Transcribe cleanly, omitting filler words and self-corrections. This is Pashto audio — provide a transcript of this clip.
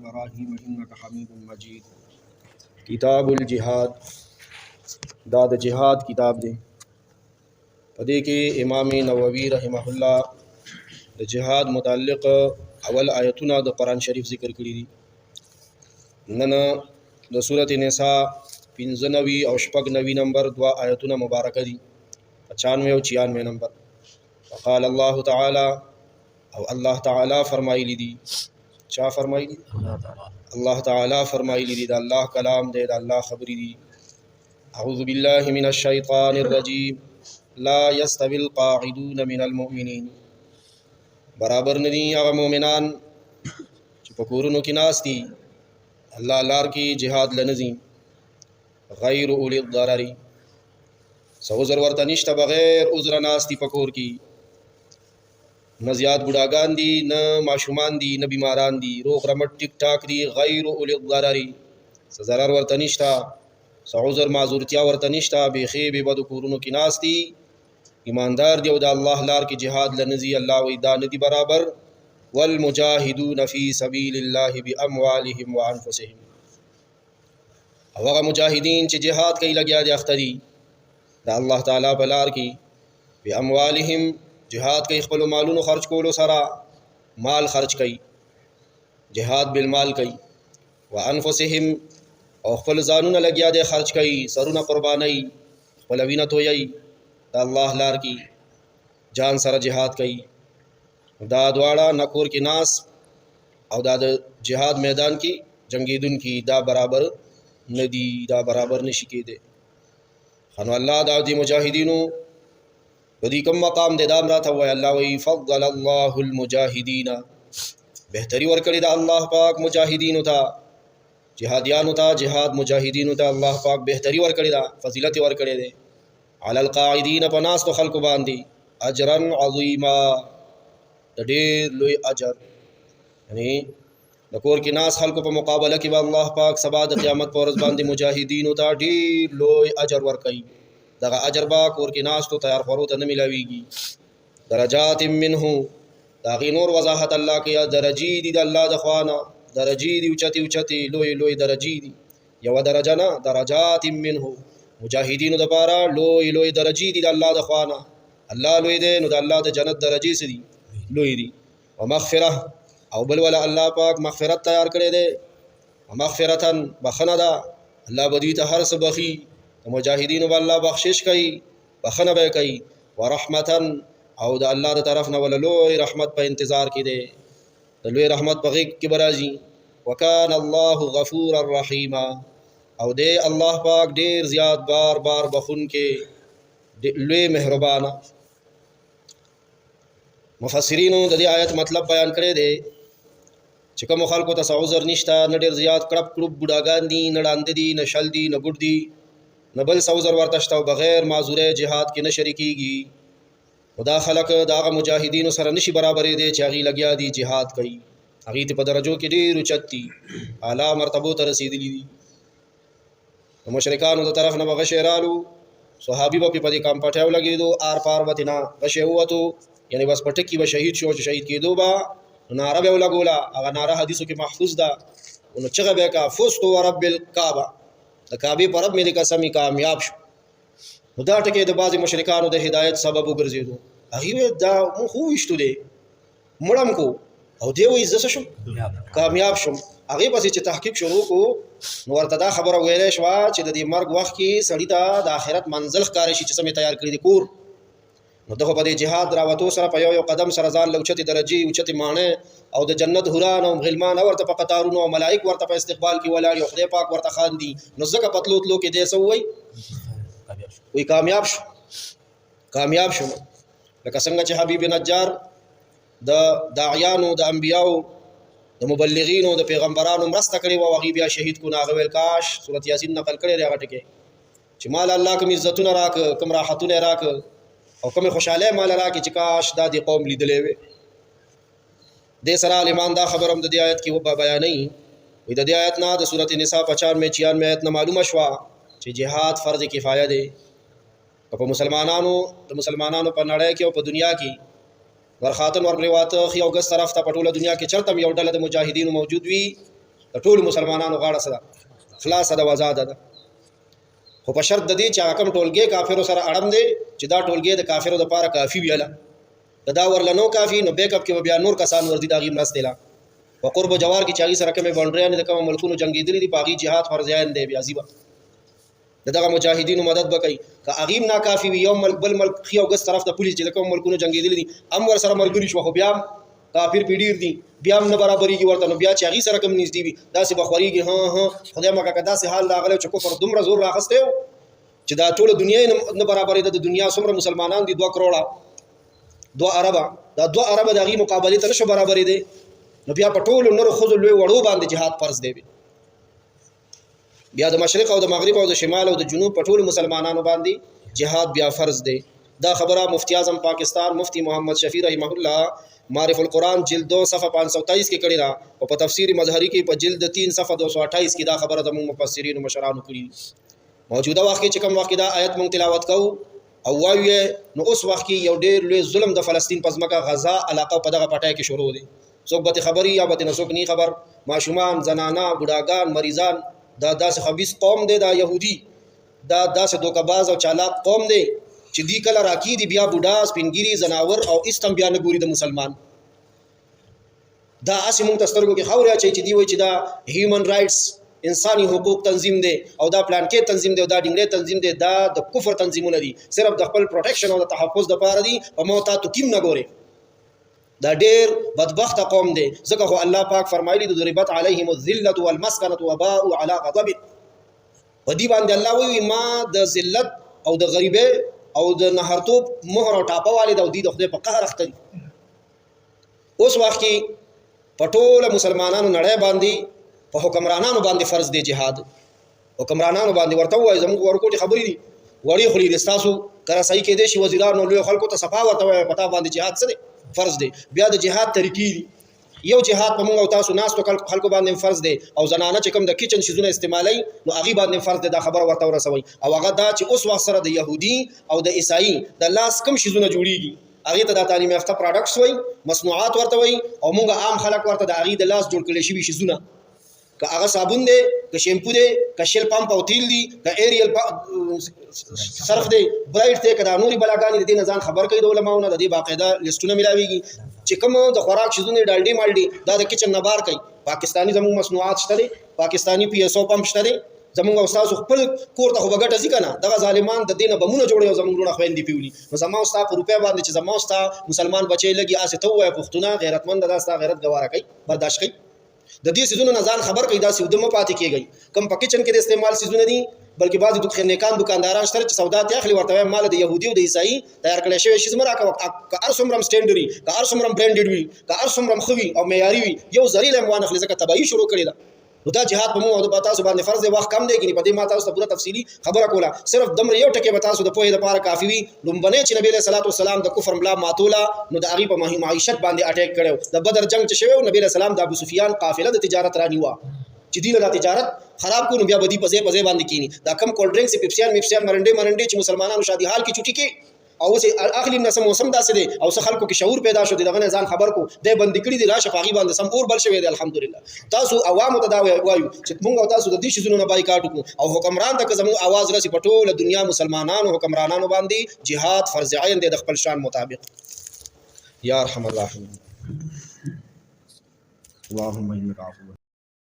إبراهيم إنك حميد مجيد. کتاب الجهاد دا د جهاد کتاب دی. په دې کې امام نووي رحمه الله د جهاد متعلق اول آیتونه د قرآن شریف ذکر کړي دي. نن د سورۃ النساء 95 او 96 نمبر دوا آیتونه مبارکه دي، 95 او 96 نمبر. وقال الله تعالی، او الله تعالی فرمایلی دي. چا فرمایلی؟ الله تعالی فرمایلی دي. دا الله کلام دی، دا الله خبرې دي. اعوذ بالله من الشیطان الرجیم. لا يستوي القاعدون من المؤمنین. برابر ندي هغه مؤمنان چې په کورونو کې ناست دي، الله لار کې جهاد لنزي، غیر اولی الضرر، څه عذر ورته نشته، بغیر عذر ناست دي په کور کې. نه زیات بوډاګان دي، نه ماشومان دي، نه بیماران دي، روغ رمټ ټیک ټاک دي. غیر اولی الضرر، څه ضرر ورته نشته، څه عذر معذورتیا ورته نشته، بیخي بې بدو کورونو کې ناست دي، ایماندار دی او د الله لار کې جهاد لنزي. الله وی دا ندي برابر. والمجاهدون فی سبیل الله باموالهم وانفسهم. او هغه مجاهدین چې جهاد کوي لګیا دي اخته دي د الله تعالی په لار کې، باموالهم جهاد کوي خپل مالونو خرج کولو سره، مال خرج کوي، جهاد بالمال کوي. وانفسهم او خپل ځانونه لګیا دي خرج کوي، سرونه قرباني، خپل وینه تویي د الله لار کې، جان سره جهاد کوي. دا دواړه نکور کې ناس او دا د جهاد میدان کې جنگیدون کې دا برابر ندي، دا برابر نشي کېده. خنو الله دا د مجاهدینو په دې کوم مقام دی دا راته وایي. الله وی فضل الله المجاهدین، بهتري ورکړي دا الله پاک مجاهدینو ته، جهادیانو ته، جهاد مجاهدینو ته الله پاک بهتري ورکړي دا، فضیلت ورکړي دی. علی القاعدین، په ناستو خلکو باندې، اجرا عظیما، د ډېر لوی اجر. یعنی د کور کې ناس خلکو په مقابله کې به الله پاک سبا د قیامت په ورځ باندې مجاهدینو ته ډېر لوی اجر ورکوي. دغه اجر به کور کې ناستو تیار خورو ته نه میلاویږي. درجات منه، د هغې نور وضاحت الله کوي. درجې دي د الله د خوا نه، درجې دي اوچتې اوچتې لوی لوی درجې دي، یوه درجه نه، درجات منه. مجاهدینو دپاره لوی لوی درجې دي د الله د خوا نه. الله لوی دی نو د الله د جنت درجې څه دي؟ لوی دي. ومغفره، او بل ولا الله پاک مغفرت تیار کړی دی. ومغفرتن، بخنه ده، الله به دوی ته هر څه بخي. د مجاهدینو به الله بخشش کوي، بخنه به کوي. ورحمتن، او د الله د طرف نه ولا لوی رحمت په انتظار کې دی، د لوی رحمت په غېږ کې به راځي. وکان الله غفورا رحیما، او دی الله پاک ډیر زیات بار بار بخون کې لوی مهربانه. مفسرینو د دې آیت مطلب بیان کړی دی چې کوم خلکو ته عذر نشته، نه ډېر زیات کړپ کړوپ بوډاګان دي، نه ړانده دي، نه شل دي، نه ګوډ دي، نه بل عذر ورته شته، او بغیر معذوره جهاد کې نه شریکېږي. نو دا خلک د هغه مجاهدینو سره نشي برابرېدی چې هغې لګیا دي جهاد کوي. هغې ته په درجو کې ډېر اوچت دي، اعلی مرتبو ته رسېدلي دي. د مشرکانو د طرف نه به غشی رالو، صحابي به په دې کمپټیو لګېدو، آر پار به ترې نه غشی ووتو، یعنی بس په ټکي به شهید شو، چې شهید کېدو به ناره به یې ولګوله. هغه ناره حدیثو کې محفوظ ده، نو چغه به یې کړه فزت ورب الکعبه، د کعبې په رب مې د قسمې کامیاب شو. نو دا ټکي د بعضې مشرکانو د هدایت سبب وګرځېدو. هغې ویل دا مونږ خو وویشتو دی، مړم کو، او دی وایي زه څه شم؟ کامیاب شم. هغې پسې چې تحقیق شروع کو، نو ورته دا خبره ویلی شوه چې د دې مرګ وخت کې سړي ته د آخرت منزل ښکارې شي چې څه مې تیار کړي دي کور. نو دغه په دې جهاد راوتو سره په یو یو قدم سره ځان له اوچتې درجې، اوچتې ماڼۍ او د جنت حوران او غلمان ورته په قطارونو او ملایک ورته په استقبال کې ولاړ او خدای پاک ورته خاندي. نو ځکه په تلو تلو کې دی څه ووایي؟ وایي کامیاب شو، کامیاب شو. لکه څنګه چې حبیب نجار د داعیانو، د انبیاو، د مبلغینو، د پیغمبرانو مرسته کړې وه، هغې بیا شهید کو. نو هغه ویل کاش سورت یاسین نقل کړی دی هغه ټکې چې مال الله کوم عزتونه راکړه، کوم راحتونه یې راکړه، او کومې خوشحالۍ مال راکړي چې کاش دا د قوم لیدلی وې. دې سره عالمان دا خبر هم د دې آیت کې بیانوي. وایي د دې آیت نه د سورت نساء 95-96 آیت نه معلومه شوه چې جهاد فرض کفایه دی. په مسلمانانو په نړۍ کې او په دنیا کې ورخاتن ورپرېواته خي او ګس طرف ته په ټوله دنیا کې چرته یو ډله د مجاهدینو موجود وي، د ټول مسلمانانو غاړه سره خلاص ده آزاد ده خو په شرط د دې چې حکم ټولګي کافرو سره اړم دی چې دا ټولګي د کافرو د پاره کافی ویاله دا ورلنو کافی نو بیک اپ کې بیا نور کسان وردي دا غیم راستلا او قرب جوار کې چاغي سره کومه باونډریان د کوم ملکونو جنگیدلې دي باغی jihad فرض عین دی بیا زیبا دغه مجاهدینو مدد وکي که اغیم ناکافي وي یو ملک بل ملک خيو غس طرف ته پولیس چې کوم ملکونو جنگیدلې دي امر سره ملګری شو خو بیا کافر پیډیر دي بیا نه برابرېږي ورته نو بیا چاغي سره کوم نږدې وي داسې بخوريږي ها خدای مکه کدا سه حال راغله چې کفر دومره زور راخسته چې دا ټول دنیا نه برابرې د دنیا څومره مسلمانان دي 2 کروڑه 2 اربه دا 2 اربه دغه مقابله ته نشو برابرې دي نو بیا په ټول نور خود لوی وړو باندې jihad فرض دی بیا د مشرق او د مغرب او د شمال او د جنوب په ټول مسلمانانو باندې jihad بیا فرض دی دا خبره مفتی اعظم پاکستان مفتی محمد شفیع رحمه الله معرف القرآن جلد 2 صفحه 523 کې کړی را او په تفسیر مظهری کې په جلد 3 صفحه 228 کې دا خبره د مفسرین او مشرانو کړی موجوده وخت کې کوم وخت دا آیت مونږ تلاوت کوو او وایو نو اوس وخت کې یو ډېر لوی ظلم د فلسطین په ځمکه غزا علاقه په دغه پټای کې شروع دي څوک به خبري یا به نسوک ني خبر ماشومان زنانا بډاګان مریضان دا داسې خبيث قوم دی دا يهودي دا داسې دوکباز او چالاک قوم دی چې دی کله راکی دی بیا بوډا سپینګيري زناور او استم بیا نه ګوري د مسلمان دا اسې مونږ تسترګو کې خوریا چې دی وای چې دا هیومن رائټس انساني حقوق تنظیم دی او دا پلان کې تنظیم دی او دا ډنګړې تنظیم دی دا د کفر تنظیمونه دي صرف د خپل پروټیکشن او د تحفظ لپاره دي او موتا تو کیم نه ګوري دا ډېر بدبخت قوم دی ځکه خو الله پاک فرمایلی د ضربت علیهم الذلت والمسکنه وباء على غضب ودی باندې الله وی ما د ذلت او د غریبه او د نهرتوب مهر او ټاپه والد او د خدای په قهر اخته اوس وخت کې پټول مسلمانانو نړۍ باندې په حکمرانانو باندې فرض دی jihad حکمرانانو باندې ورته وای زموږ ورکوټي خبرې دي وړي خلی رستاسو کرا صحیح کې دي شي وزیرانو لوی خلکو ته صفا ورته وای پتا باندې jihad څه دی فرض دی بیا د jihad طریقې دي یو jihad په موږ او تاسو ناس تو خلکو باندې فرض دی او زنانه چې کوم د کچن شیزونه استعمالي نو هغه باندې فرض دی دا خبر ورته ورسوي او هغه دا چې اوس وخت سره د يهودي او د عیسائی د لاس کم شیزونه جوړیږي هغه ته د تعلیم یافته پروډکټس وای مصنوعات ورته وای او موږ عام خلک ورته د هغه د لاس جوړ کړي شي شیزونه که هغه صابون دی که شیمپو دی که شیل پمپ او تیل دی که ایریل صرف دی برایټ دی که دا نوري بلاګانی د دې نه ځان خبر کوي د علماونو د دې باقاعده لیستونه ملاويږي چې کوم د خوراک شیزونه ډالډي مالډي دا د کچن نه بار کوي پاکستانی زموږ مصنوعات شته دي پاکستانی پی اس او پمپ شته دي زموږ استاد خپل کور ته وګټه ځي کنه دغه ظالمان د دینه بمونه جوړي او زموږ لونه خويندې پیولي نو زموږ استاد په روپیا باندې چې زموږ استاد مسلمان بچي لګي اسه ته وای پښتونه غیرتمند دا ستا غیرت گواره کوي برداشت کوي د دې سيزونو نه ځان خبر کوي دا سود مو پاتې کیږي کم په کچن کې د استعمال سيزونه دي بلکې بعضي د خنیکان دکانداران شته چې سودا ته اخلي ورته مال د يهودي او د عیسائی تیار کړی شوی شي زمرا کا ارسمرم سټانډري کا ارسمرم برانډډ وي کا ارسمرم خوي او معیاري وي یو ذریعہ لموان اخلي ځکه تبعی شروع کړی دا نو دا jihad په مو او د تاسو باندې فرض دی وخت کم دی کې په دې ما تاسو ته پوره تفصیلی خبره کوله صرف دمر یو ټکی به تاسو د پوهې لپاره کافی وي لومبنه چې نبی له صلوات والسلام د کفر ملا ماتولا نو د هغه په معیشت باندې اٹیک کړو د بدر جنگ چې شوی نبی له سلام د ابو سفیان قافله د تجارت رانیوا چې دینه د تجارت خراب کو نو بیا بدی پځه باندې کینی دا کم کولډ ډرینګز پیپسیان مرنډي چې مسلمانانو شادي حال کې چټي کې او سه اخلي نسم موسم داسې دي او سه خلکو کې شعور پیدا شو دغه ځان خبر کو د بند کړي دي راشه پاغي باندې سم اور بل شوی دی الحمدلله تاسو عوامو ته دا وایو چې موږ تاسو د دې شیزونو نه بایکاټ کو او حکمران ته زمو आवाज راسي پټول دنیا مسلمانانو حکمرانانو باندې jihad فرض عین دی د خپل شان مطابق یا ارحم الراحمین اللهم انک عفو